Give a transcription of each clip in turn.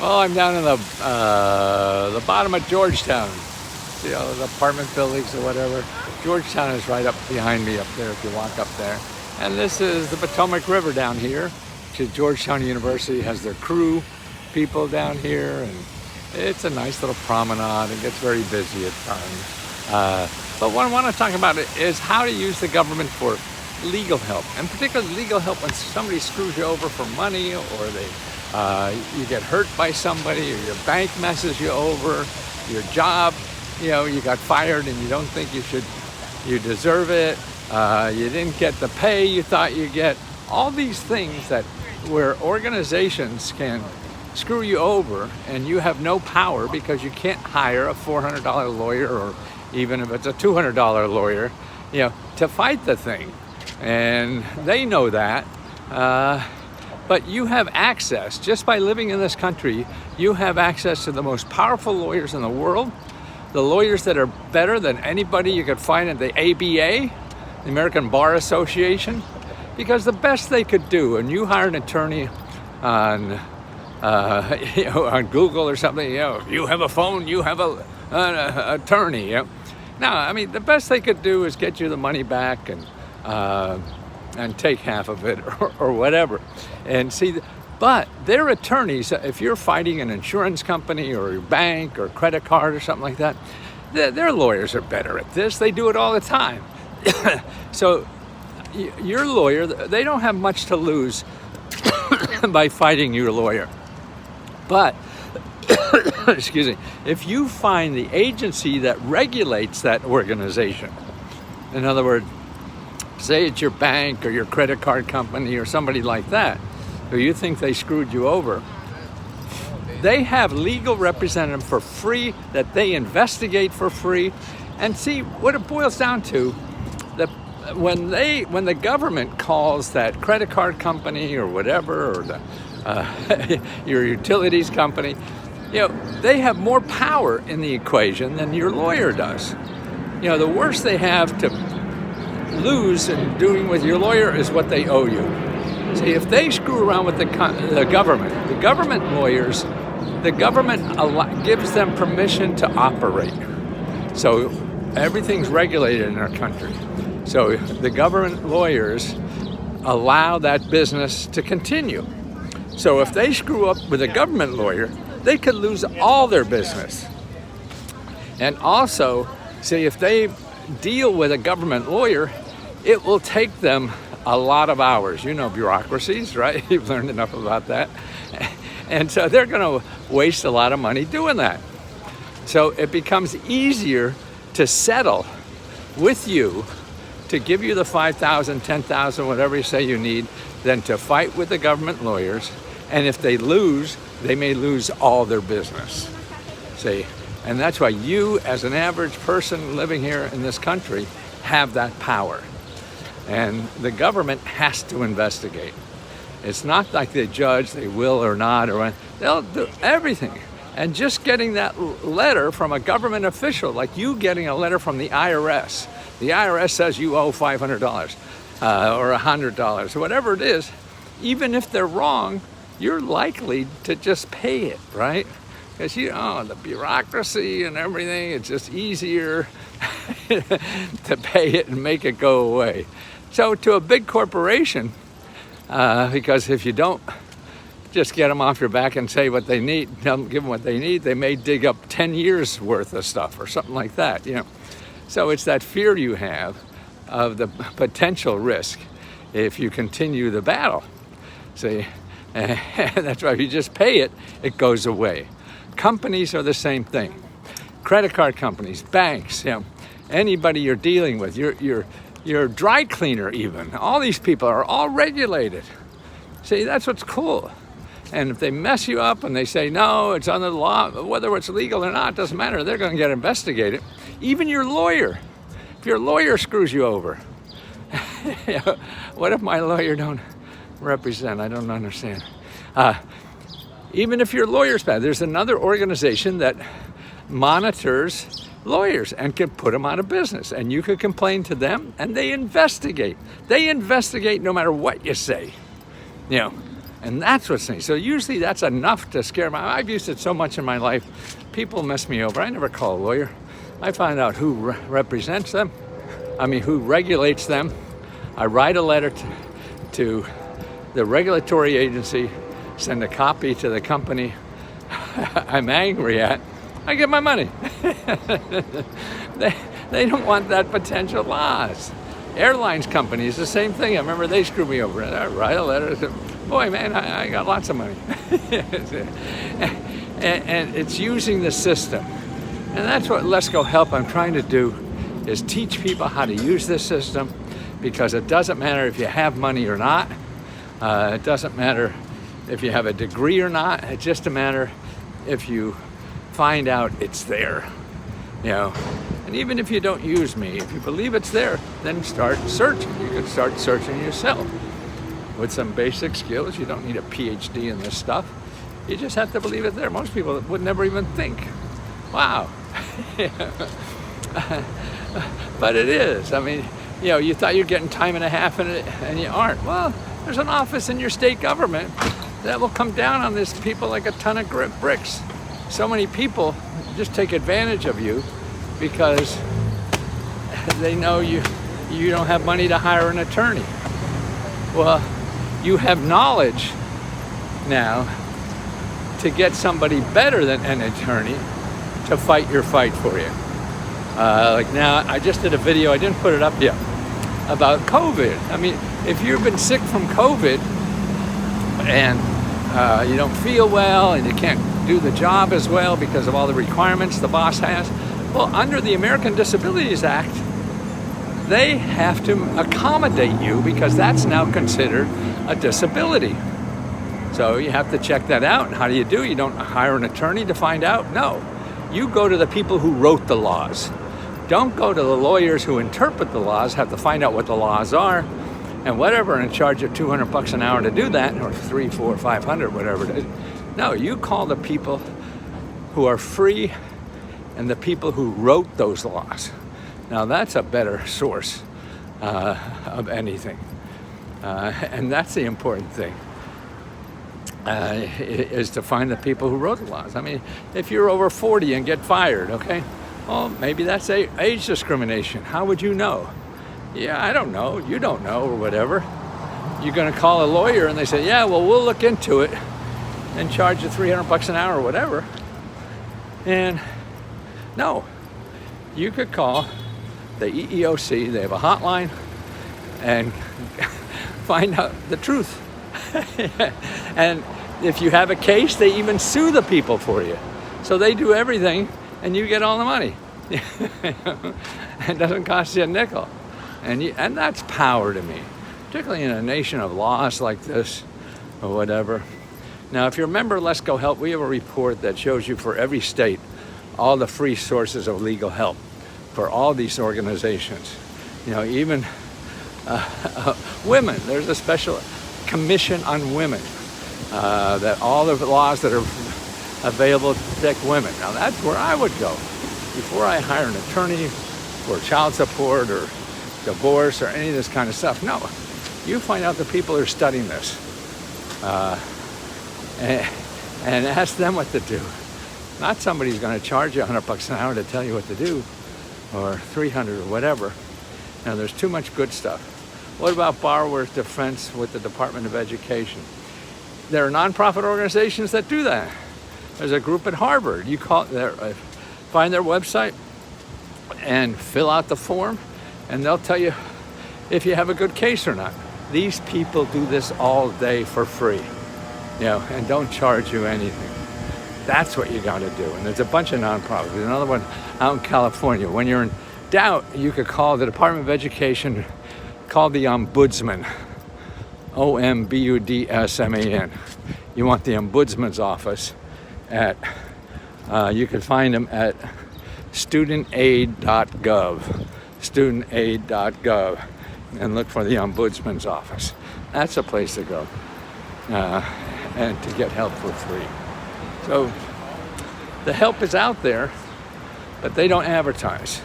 Well, I'm down in the bottom of Georgetown. You know, the apartment buildings or whatever. Georgetown is right up behind me up there if you walk up there. And this is the Potomac River down here, which is Georgetown University has their crew people down here, and it's a nice little promenade. It gets very busy at times. But what I want to talk about is how to use the government for legal help, and particularly legal help when somebody screws you over for money, or you get hurt by somebody, or your bank messes you over, your job, you know, you got fired and you don't think you deserve it, you didn't get the pay you thought you'd get. All these things that where organizations can screw you over and you have no power because you can't hire a $400 lawyer, or even if it's a $200 lawyer, you know, to fight the thing. And they know that, but you have access, just by living in this country, you have access to the most powerful lawyers in the world, the lawyers that are better than anybody you could find at the ABA, the American Bar Association, because the best they could do, and you hire an attorney on, you know, on Google or something, you know, you have a phone, you have an attorney, you know. No, I mean, the best they could do is get you the money back and take half of it or whatever. And see, but their attorneys, if you're fighting an insurance company or your bank or credit card or something like that, their lawyers are better at this. They do it all the time. So your lawyer, they don't have much to lose by fighting your lawyer. But excuse me, if you find the agency that regulates that organization, in other words, say it's your bank or your credit card company or somebody like that, who you think they screwed you over, they have legal representatives for free that they investigate for free. And see, what it boils down to, that when the government calls that credit card company or whatever, or the your utilities company, you know, they have more power in the equation than your lawyer does. You know, the worst they have to lose in doing with your lawyer is what they owe you. See, if they screw around with the government lawyers, the government gives them permission to operate. So everything's regulated in our country. So the government lawyers allow that business to continue. So if they screw up with a government lawyer, they could lose all their business. And also, see, if they deal with a government lawyer, it will take them a lot of hours. You know bureaucracies, right? You've learned enough about that. And so they're going to waste a lot of money doing that. So it becomes easier to settle with you, to give you the $5,000, $10,000, whatever you say you need, than to fight with the government lawyers. And if they lose, they may lose all their business. See? And that's why you, as an average person living here in this country, have that power. And the government has to investigate. It's not like the judge, they will or not, or they'll do everything. And just getting that letter from a government official, like you getting a letter from the IRS. The IRS says you owe $500 or $100, or whatever it is. Even if they're wrong, you're likely to just pay it, right? Because the bureaucracy and everything, it's just easier to pay it and make it go away. So to a big corporation, because if you don't just get them off your back and say what they need, give them what they need, they may dig up 10 years worth of stuff or something like that, you know. So it's that fear you have of the potential risk if you continue the battle. See, that's why if you just pay it, it goes away. Companies are the same thing. Credit card companies, banks, you know, anybody you're dealing with, your dry cleaner even, all these people are all regulated. See, that's what's cool. And if they mess you up and they say, no, it's under the law, whether it's legal or not, doesn't matter, they're going to get investigated. Even your lawyer, if your lawyer screws you over, you know, what if my lawyer don't represent? I don't understand. Even if your lawyer's bad, there's another organization that monitors lawyers and can put them out of business. And you could complain to them and they investigate. They investigate no matter what you say. You know, And that's what's neat. So usually that's enough to scare them. I've used it so much in my life, people mess me over. I never call a lawyer. I find out who represents them, who regulates them. I write a letter to the regulatory agency, send a copy to the company I'm angry at. I get my money. They don't want that potential loss. Airlines companies, the same thing. I remember they screwed me over. I write a letter. Boy, man, I got lots of money. and it's using the system. And that's what Let's Go Help I'm trying to do, is teach people how to use this system, because it doesn't matter if you have money or not. It doesn't matter if you have a degree or not. It's just a matter if you find out it's there, And even if you don't use me, if you believe it's there, then start searching. You can start searching yourself with some basic skills. You don't need a PhD in this stuff. You just have to believe it's there. Most people would never even think, wow. But it is. You thought you're getting time and a half in it, and you aren't. Well, there's an office in your state government that will come down on these people like a ton of bricks. So many people just take advantage of you because they know you don't have money to hire an attorney. Well, you have knowledge now to get somebody better than an attorney to fight your fight for you. Like now, I just did a video, I didn't put it up yet, about COVID. If you've been sick from COVID and you don't feel well and you can't do the job as well because of all the requirements the boss has, well, under the American Disabilities Act, they have to accommodate you because that's now considered a disability. So you have to check that out. And how do? You don't hire an attorney to find out? No. You go to the people who wrote the laws. Don't go to the lawyers who interpret the laws, have to find out what the laws are and whatever, and charge you $200 an hour to do that, or $300, $400, $500, whatever it is. No, you call the people who are free and the people who wrote those laws. Now that's a better source of anything. And that's the important thing, is to find the people who wrote the laws. If you're over 40 and get fired, okay, well, maybe that's age discrimination. How would you know? Yeah, I don't know. You don't know, or whatever. You're going to call a lawyer and they say, yeah, well, we'll look into it and charge you $300 an hour or whatever. And no, you could call the EEOC. They have a hotline, and find out the truth. And if you have a case, they even sue the people for you. So they do everything and you get all the money. It doesn't cost you a nickel. And that's power to me, particularly in a nation of laws like this or whatever. Now, if you remember Let's Go Help, we have a report that shows you for every state all the free sources of legal help for all these organizations. Even women. There's a special commission on women, that all the laws that are available to protect women. Now that's where I would go before I hire an attorney for child support or divorce or any of this kind of stuff. No, you find out the people who are studying this, and ask them what to do. Not somebody's going to charge you $100 an hour to tell you what to do, or $300 or whatever. Now there's too much good stuff. What about borrower's defense with the Department of Education? There are nonprofit organizations that do that. There's a group at Harvard. You find their website and fill out the form, and they'll tell you if you have a good case or not. These people do this all day for free, and don't charge you anything. That's what you got to do. And there's a bunch of nonprofits. There's another one out in California. When you're in doubt, you could call the Department of Education, call the Ombudsman, OMBUDSMAN. You want the Ombudsman's office at, you can find them at studentaid.gov, studentaid.gov, and look for the Ombudsman's office. That's a place to go, and to get help for free. So the help is out there, but they don't advertise.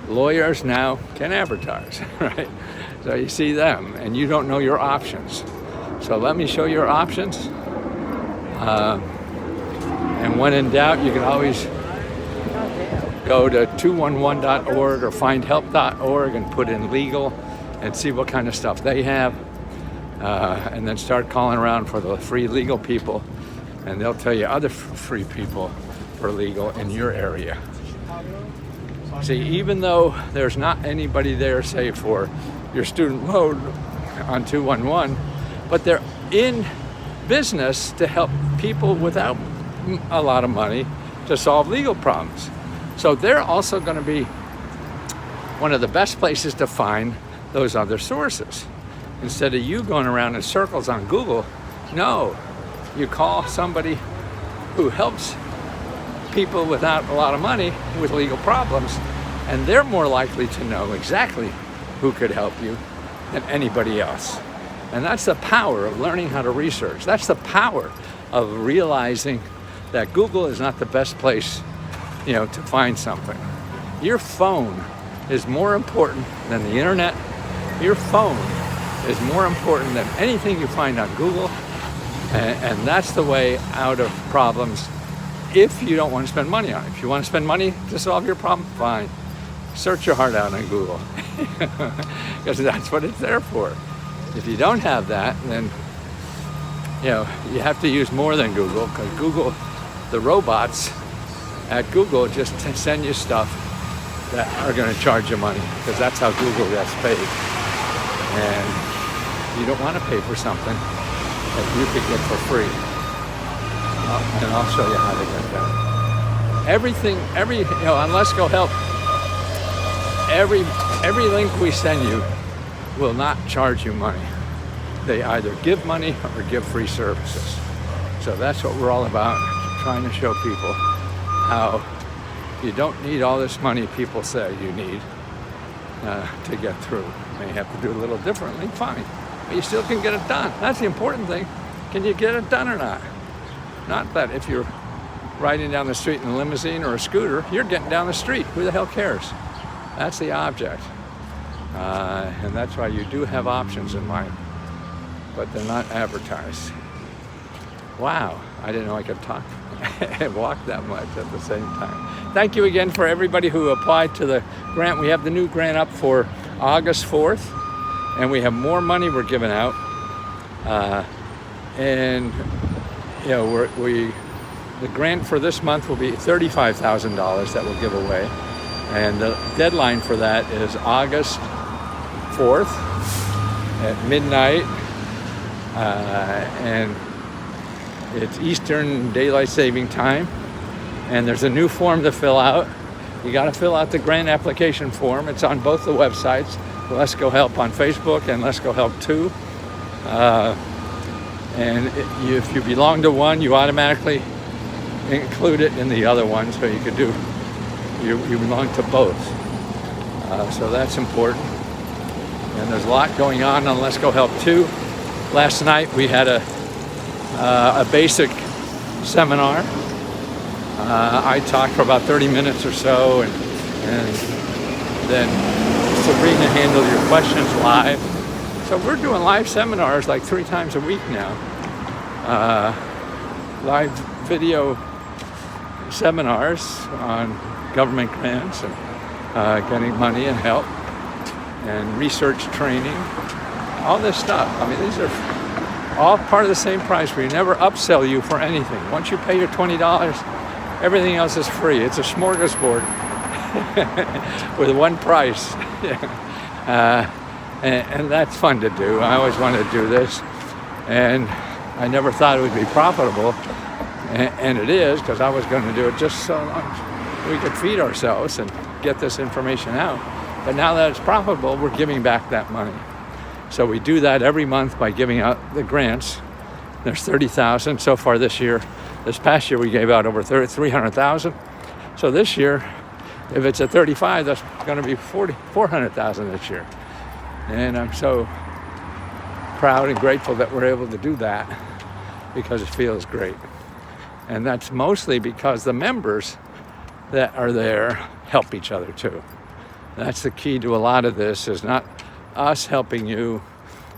Lawyers now can advertise, right? So you see them, and you don't know your options. So let me show you your options. And when in doubt, you can always go to 211.org or findhelp.org and put in legal and see what kind of stuff they have. And then start calling around for the free legal people, and they'll tell you other free people for legal in your area. See, even though there's not anybody there, say, for your student loan on 211, but they're in business to help people without a lot of money to solve legal problems. So they're also going to be one of the best places to find those other sources. Instead of you going around in circles on Google, no, you call somebody who helps people without a lot of money with legal problems, and they're more likely to know exactly who could help you than anybody else. And that's the power of learning how to research. That's the power of realizing that Google is not the best place, to find something. Your phone is more important than the internet. Your phone is more important than anything you find on Google. And that's the way out of problems if you don't want to spend money on it. If you want to spend money to solve your problem, fine. Search your heart out on Google, because that's what it's there for. If you don't have that, then you have to use more than Google, because Google, the robots at Google just send you stuff that are going to charge you money, because that's how Google gets paid. And you don't want to pay for something that you could get for free. And I'll show you how to get that. Everything, on Let's Go Help, every link we send you will not charge you money. They either give money or give free services. So that's what we're all about, trying to show people how you don't need all this money people say you need to get through. You may have to do a little differently, fine. But you still can get it done. That's the important thing. Can you get it done or not? Not that if you're riding down the street in a limousine or a scooter, you're getting down the street. Who the hell cares? That's the object. And that's why you do have options in life, but they're not advertised. Wow, I didn't know I could talk and walk that much at the same time. Thank you again for everybody who applied to the grant. We have the new grant up for August 4th, and we have more money we're giving out. The grant for this month will be $35,000 that we'll give away. And the deadline for that is August 4th at midnight. And it's Eastern Daylight Saving Time. And there's a new form to fill out. You got to fill out the grant application form. It's on both the websites, Let's Go Help on Facebook and Let's Go Help 2. If you belong to one, you automatically include it in the other one, so you belong to both. So that's important. And there's a lot going on Let's Go Help 2. Last night we had a basic seminar. I talked for about 30 minutes or so, and then Sabrina handled your questions live. So we're doing live seminars like 3 times a week now. Live video seminars on government grants and getting money and help and research training, all this stuff. I mean, these are all part of the same price. We never upsell you for anything. Once you pay your $20, everything else is free. It's a smorgasbord with one price. And that's fun to do. I always wanted to do this, and I never thought it would be profitable, and it is, because I was going to do it just so we could feed ourselves and get this information out. But now that it's profitable, we're giving back that money. So we do that every month by giving out the grants. There's 30,000 so far this year. This past year we gave out over 300,000. So this year, if it's at 35, that's going to be 400,000 this year. And I'm so proud and grateful that we're able to do that, because it feels great. And that's mostly because the members that are there help each other too. That's the key to a lot of this, is not us helping you.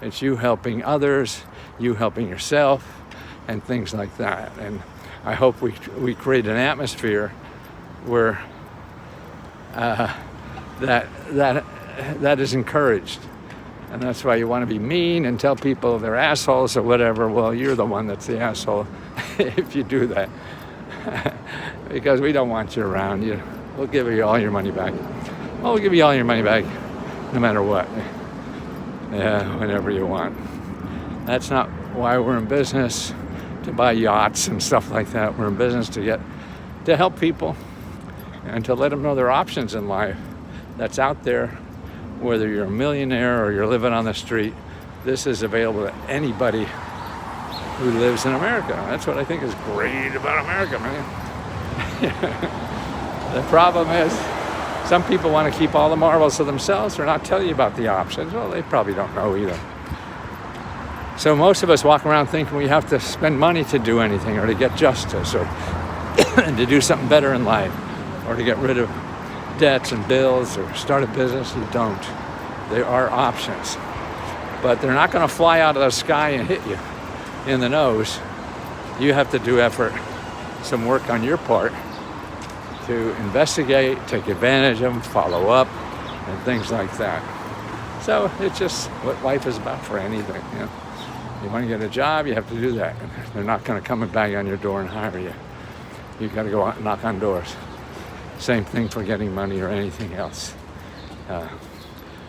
It's you helping others, you helping yourself, and things like that. And I hope we create an atmosphere where that is encouraged. And that's why you want to be mean and tell people they're assholes or whatever. Well, you're the one that's the asshole if you do that. Because we don't want you around. We'll give you all your money back. Well, we'll give you all your money back no matter what. Yeah, whenever you want. That's not why we're in business, to buy yachts and stuff like that. We're in business to help people and to let them know there are options in life that's out there. Whether you're a millionaire or you're living on the street, this is available to anybody who lives in America. That's what I think is great about America, man. The problem is some people want to keep all the marbles to themselves or not tell you about the options. Well, they probably don't know either. So most of us walk around thinking we have to spend money to do anything or to get justice or to do something better in life or to get rid of debts and bills or start a business. You don't. There are options. But they're not going to fly out of the sky and hit you in the nose. You have to do effort, some work on your part to investigate, take advantage of them, follow up, and things like that. So it's just what life is about for anything. You want to get a job, you have to do that. They're not going to come and bang on your door and hire you. You've got to go out and knock on doors. Same thing for getting money or anything else.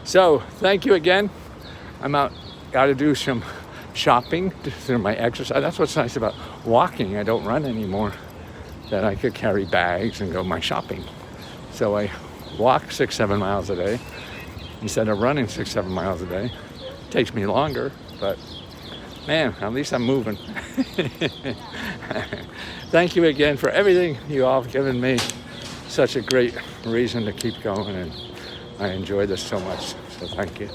So thank you again. I'm out, got to do some shopping through my exercise. That's what's nice about walking. I don't run anymore. That I could carry bags and go my shopping. So I walk 6-7 miles a day instead of running 6-7 miles a day. It takes me longer, but man, at least I'm moving. Thank you again for everything you all have given me. Such a great reason to keep going, and I enjoy this so much. So thank you.